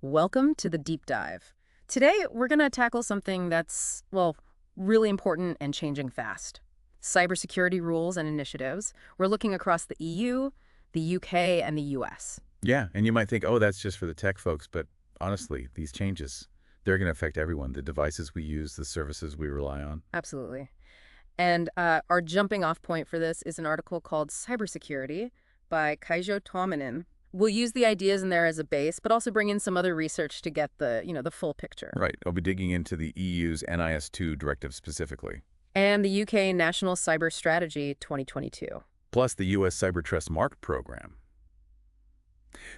Welcome to the deep dive. Today, we're going to tackle something that's, well, really important and changing fast. Cybersecurity rules and initiatives. We're looking across the EU, the UK, and the US. Yeah, and you might think, oh, that's just for the tech folks, but honestly, these changes, they're going to affect everyone, the devices we use, the services we rely on. Absolutely. And our jumping off point for this is an article called Cybersecurity by Kaijo Tuominen. We'll use the ideas in there as a base, but also bring in some other research to get the full picture. Right, I'll be digging into the EU's NIS2 directive specifically, And the UK National Cyber Strategy 2022. plus the US Cyber Trust Mark program.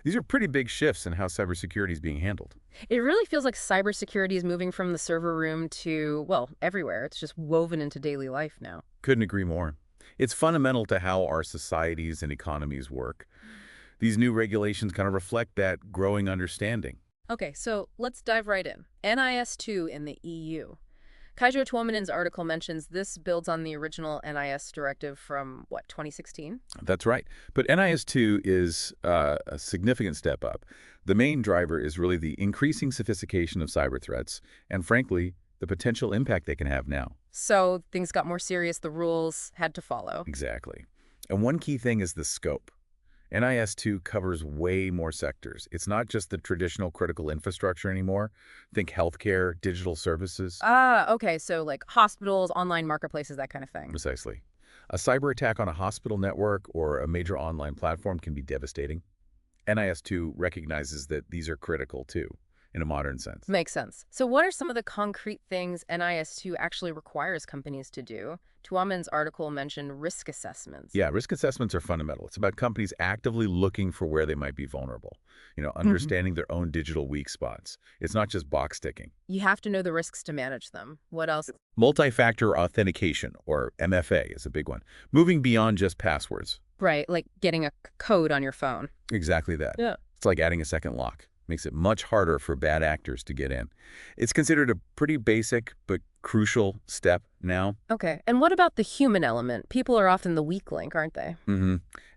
These are pretty big shifts in how cybersecurity is being handled. It really feels like cybersecurity is moving from the server room to, well, everywhere. It's just woven into daily life now. Couldn't agree more. It's fundamental to how our societies and economies work. These new regulations kind of reflect that growing understanding. Okay, so let's dive right in. NIS2 in the EU. Kaijo Tuominen's article mentions this builds on the original NIS directive from, 2016? That's right. But NIS2 is a significant step up. The main driver is really the increasing sophistication of cyber threats and, frankly, the potential impact they can have now. So things got more serious, the rules had to follow. Exactly. And one key thing is the scope. NIS2 covers way more sectors. It's not just the traditional critical infrastructure anymore. Think healthcare, digital services. Okay, so like hospitals, online marketplaces, that kind of thing. Precisely. A cyber attack on a hospital network or a major online platform can be devastating. NIS2 recognizes that these are critical, too, in a modern sense. Makes sense. So what are some of the concrete things NIS2 actually requires companies to do? Tuomen's article mentioned risk assessments. Yeah, risk assessments are fundamental. It's about companies actively looking for where they might be vulnerable, understanding their own digital weak spots. It's not just box ticking. You have to know the risks to manage them. What else? Multi-factor authentication, or MFA, is a big one, moving beyond just passwords. Right, like getting a code on your phone. Exactly that. Yeah. It's like adding a second lock. Makes it much harder for bad actors to get in. It's considered a pretty basic but crucial step now. Okay, and what about the human element? People are often the weak link, aren't they?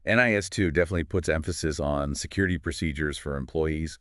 NIS2 definitely puts emphasis on security procedures for employees,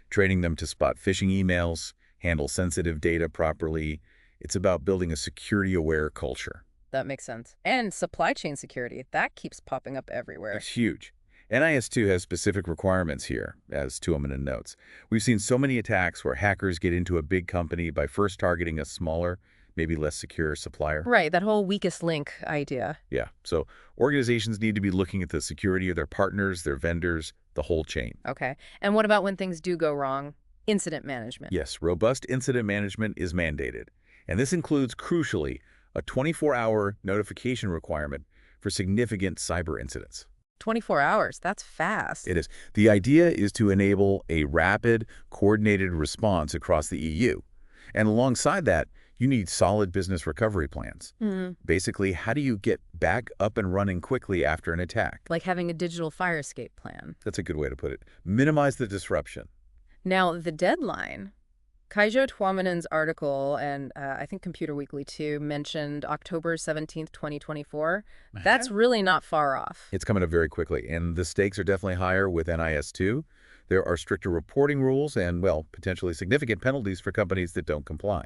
training them to spot phishing emails, handle sensitive data properly. It's about building a security-aware culture. That makes sense. And supply chain security, that keeps popping up everywhere. It's huge. NIS2 has specific requirements here, as Tuominen notes. We've seen so many attacks where hackers get into a big company by first targeting a smaller, maybe less secure supplier. Right, that whole weakest link idea. Yeah, so organizations need to be looking at the security of their partners, their vendors, the whole chain. Okay, and what about when things do go wrong? Incident management. Yes, robust incident management is mandated. And this includes, crucially, a 24-hour notification requirement for significant cyber incidents. 24 hours, that's fast. It is. The idea is to enable a rapid, coordinated response across the EU. And alongside that, you need solid business recovery plans. Basically, how do you get back up and running quickly after an attack? Like having a digital fire escape plan. That's a good way to put it. Minimize the disruption. Now, the deadline. Kaijo Tuominen's article, and I think Computer Weekly too, mentioned October 17th, 2024. That's really not far off. It's coming up very quickly, and the stakes are definitely higher with NIS2. There are stricter reporting rules and, well, potentially significant penalties for companies that don't comply.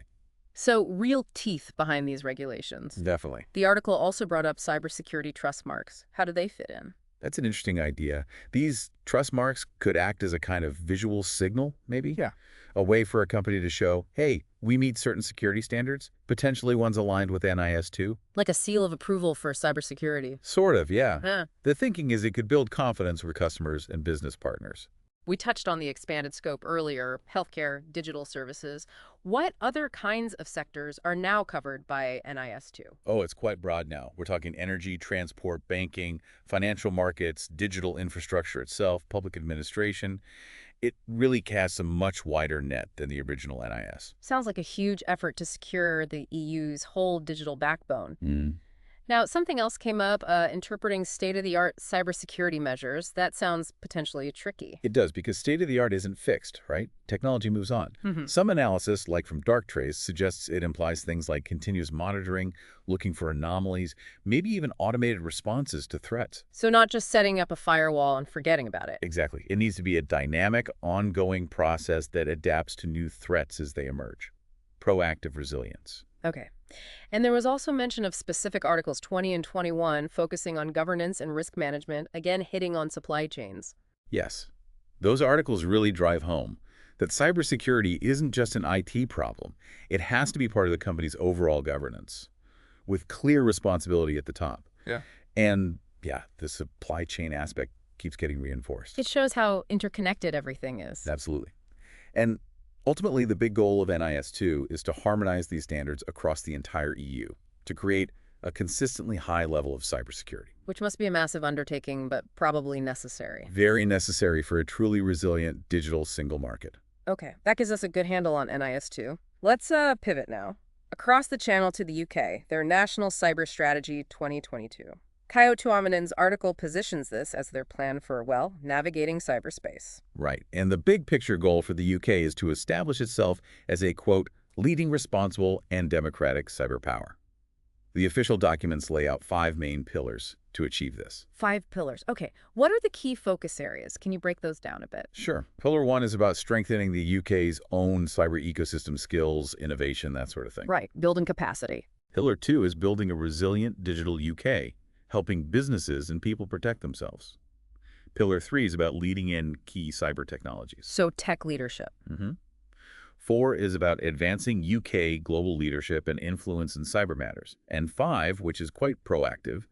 So, real teeth behind these regulations. Definitely. The article also brought up cybersecurity trust marks. How do they fit in? That's an interesting idea. These trust marks could act as a kind of visual signal, maybe? Yeah. A way for a company to show, hey, we meet certain security standards, potentially ones aligned with NIS2. Like a seal of approval for cybersecurity. Sort of, yeah. Yeah. The thinking is it could build confidence with customers and business partners. We touched on the expanded scope earlier, healthcare, digital services. What other kinds of sectors are now covered by NIS2? Oh, it's quite broad now. We're talking energy, transport, banking, financial markets, digital infrastructure itself, public administration. It really casts a much wider net than the original NIS. Sounds like a huge effort to secure the EU's whole digital backbone. Now, something else came up, interpreting state-of-the-art cybersecurity measures. That sounds potentially tricky. It does, because state-of-the-art isn't fixed, right? Technology moves on. Hmm. Some analysis, like from Darktrace, suggests it implies things like continuous monitoring, looking for anomalies, maybe even automated responses to threats. So not just setting up a firewall and forgetting about it. Exactly. It needs to be a dynamic, ongoing process that adapts to new threats as they emerge. Proactive resilience. Okay. And there was also mention of specific articles 20 and 21 focusing on governance and risk management, again hitting on supply chains. Yes. Those articles really drive home that cybersecurity isn't just an IT problem. It has to be part of the company's overall governance, with clear responsibility at the top. Yeah. And, yeah, the supply chain aspect keeps getting reinforced. It shows how interconnected everything is. Absolutely. And ultimately, the big goal of NIS2 is to harmonize these standards across the entire EU to create a consistently high level of cybersecurity. Which must be a massive undertaking, but probably necessary. Very necessary for a truly resilient digital single market. Okay, that gives us a good handle on NIS2. Let's pivot now. Across the channel to the UK, their National Cyber Strategy 2022. Kaio Tuominen's article positions this as their plan for, well, navigating cyberspace. Right. And the big picture goal for the UK is to establish itself as a, quote, leading responsible and democratic cyber power. The official documents lay out 5 main pillars to achieve this. 5 pillars. Okay, what are the key focus areas? Can you break those down a bit? Sure. Pillar 1 is about strengthening the UK's own cyber ecosystem skills, innovation, that sort of thing. Right, building capacity. Pillar 2 is building a resilient digital UK, helping businesses and people protect themselves. Pillar 3 is about leading in key cyber technologies. So tech leadership. 4 is about advancing UK global leadership and influence in cyber matters. And 5, which is quite proactive,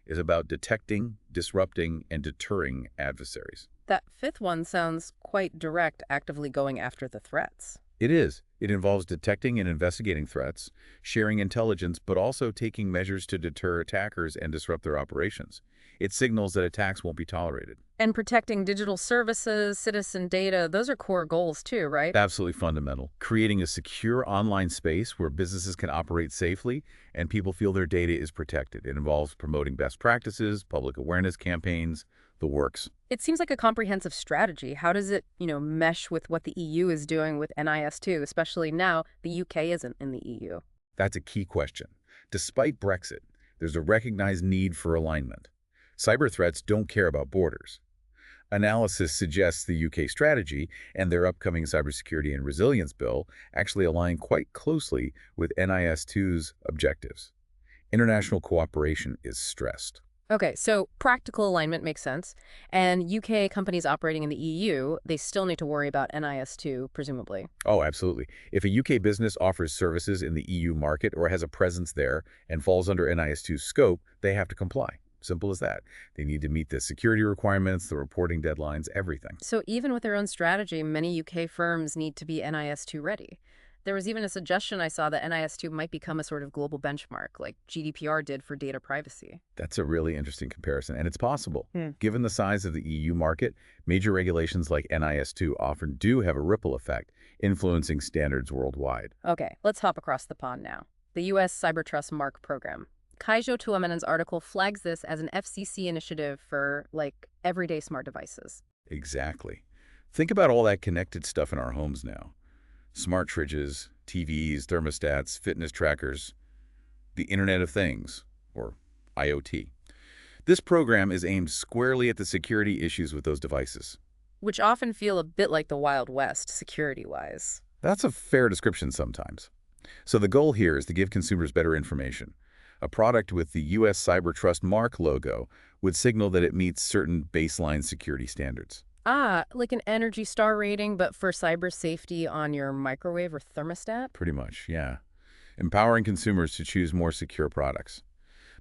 is about detecting, disrupting, and deterring adversaries. That 5th one sounds quite direct, actively going after the threats. It is. It involves detecting and investigating threats, sharing intelligence, but also taking measures to deter attackers and disrupt their operations. It signals that attacks won't be tolerated. And protecting digital services, citizen data, those are core goals too, right? Absolutely fundamental. Creating a secure online space where businesses can operate safely and people feel their data is protected. It involves promoting best practices, public awareness campaigns, the works. It seems like a comprehensive strategy. How does it, mesh with what the EU is doing with NIS2, especially now the UK isn't in the EU? That's a key question. Despite Brexit, there's a recognized need for alignment. Cyber threats don't care about borders. Analysis suggests the UK strategy and their upcoming Cybersecurity and Resilience Bill actually align quite closely with NIS2's objectives. International cooperation is stressed. Okay, so practical alignment makes sense. And UK companies operating in the EU, they still need to worry about NIS2, presumably. Oh, absolutely. If a UK business offers services in the EU market or has a presence there and falls under NIS2's scope, they have to comply. Simple as that. They need to meet the security requirements, the reporting deadlines, everything. So even with their own strategy, many UK firms need to be NIS2 ready. There was even a suggestion I saw that NIS2 might become a sort of global benchmark, like GDPR did for data privacy. That's a really interesting comparison, and it's possible. Given the size of the EU market, major regulations like NIS2 often do have a ripple effect, influencing standards worldwide. Okay, let's hop across the pond now. The U.S. Cybertrust Mark program. Kaijo Tuominen's article flags this as an FCC initiative for, everyday smart devices. Exactly. Think about all that connected stuff in our homes now. Smart fridges, TVs, thermostats, fitness trackers, the Internet of Things, or IoT. This program is aimed squarely at the security issues with those devices. Which often feel a bit like the Wild West, security-wise. That's a fair description sometimes. So the goal here is to give consumers better information. A product with the U.S. Cybertrust Mark logo would signal that it meets certain baseline security standards. Ah, like an Energy Star rating, but for cyber safety on your microwave or thermostat? Pretty much, yeah. Empowering consumers to choose more secure products,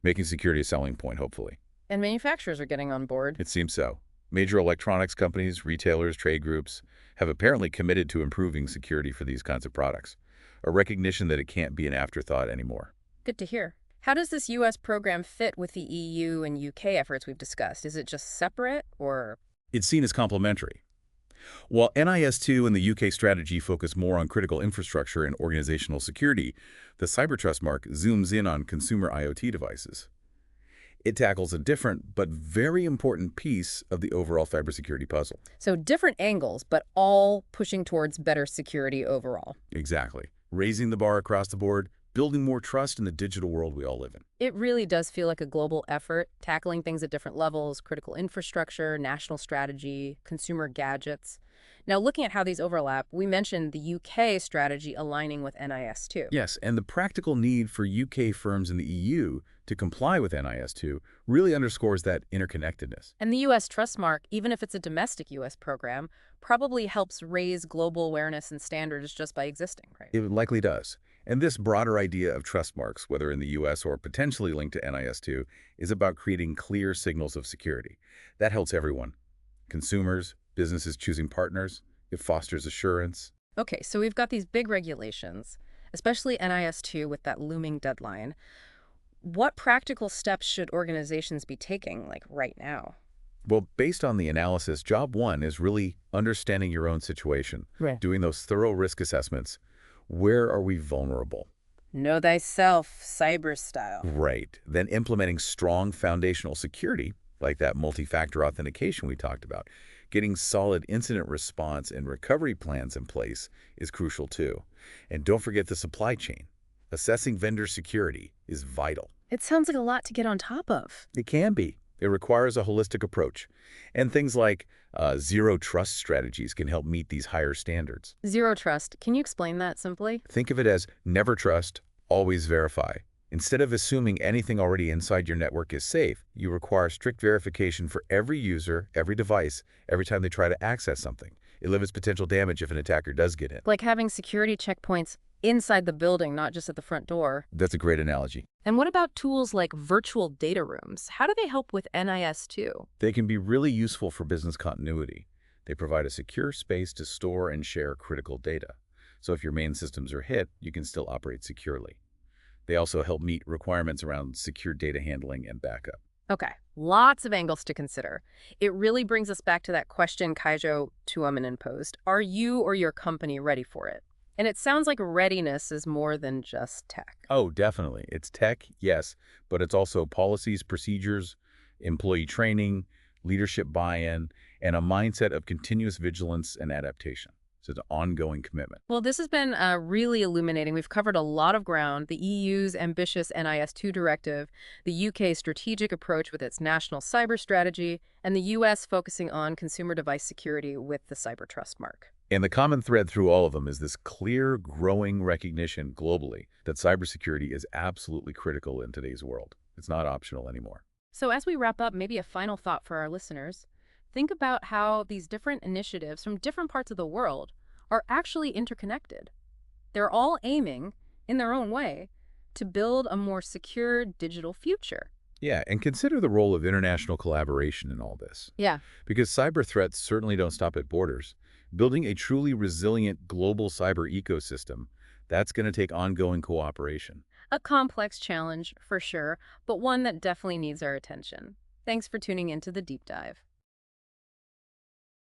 making security a selling point, hopefully. And manufacturers are getting on board. It seems so. Major electronics companies, retailers, trade groups have apparently committed to improving security for these kinds of products, a recognition that it can't be an afterthought anymore. Good to hear. How does this U.S. program fit with the EU and UK efforts we've discussed? Is it just separate, or...? It's seen as complementary. While NIS2 and the UK strategy focus more on critical infrastructure and organizational security, the Cybertrust Mark zooms in on consumer IoT devices. It tackles a different but very important piece of the overall cybersecurity puzzle. So different angles, but all pushing towards better security overall. Exactly. Raising the bar across the board, building more trust in the digital world we all live in. It really does feel like a global effort, tackling things at different levels, critical infrastructure, national strategy, consumer gadgets. Now, looking at how these overlap, we mentioned the UK strategy aligning with NIS2. Yes, and the practical need for UK firms in the EU to comply with NIS2 really underscores that interconnectedness. And the US trust mark, even if it's a domestic US program, probably helps raise global awareness and standards just by existing, right? It likely does. And this broader idea of trust marks, whether in the US or potentially linked to NIS2, is about creating clear signals of security. That helps everyone. Consumers, businesses choosing partners, it fosters assurance. Okay, so we've got these big regulations, especially NIS2 with that looming deadline. What practical steps should organizations be taking, like right now? Well, based on the analysis, job one is really understanding your own situation, Right. doing those thorough risk assessments. Where are we vulnerable? Know thyself, cyber style. Right. Then implementing strong foundational security, like that multi-factor authentication we talked about. Getting solid incident response and recovery plans in place is crucial too. And don't forget the supply chain. Assessing vendor security is vital. It sounds like a lot to get on top of. It can be. It requires a holistic approach. And things like zero trust strategies can help meet these higher standards. Zero trust. Can you explain that simply? Think of it as never trust, always verify. Instead of assuming anything already inside your network is safe, you require strict verification for every user, every device, every time they try to access something. It limits potential damage if an attacker does get in. Like having security checkpoints inside the building, not just at the front door. That's a great analogy. And what about tools like virtual data rooms? How do they help with NIS2? They can be really useful for business continuity. They provide a secure space to store and share critical data. So if your main systems are hit, you can still operate securely. They also help meet requirements around secure data handling and backup. Okay, lots of angles to consider. It really brings us back to that question Kaijo Tuomanen posed. Are you or your company ready for it? And it sounds like readiness is more than just tech. Oh, definitely. It's tech, yes, but it's also policies, procedures, employee training, leadership buy-in, and a mindset of continuous vigilance and adaptation. So it's an ongoing commitment. Well, this has been really illuminating. We've covered a lot of ground: the EU's ambitious NIS2 directive, the UK's strategic approach with its national cyber strategy, and the US focusing on consumer device security with the cyber trust mark. And the common thread through all of them is this clear, growing recognition globally that cybersecurity is absolutely critical in today's world. It's not optional anymore. So as we wrap up, maybe a final thought for our listeners. Think about how these different initiatives from different parts of the world are actually interconnected. They're all aiming, in their own way, to build a more secure digital future. Yeah, and consider the role of international collaboration in all this. Yeah. Because cyber threats certainly don't stop at borders. Building a truly resilient global cyber ecosystem, that's going to take ongoing cooperation. A complex challenge, for sure, but one that definitely needs our attention. Thanks for tuning into The Deep Dive.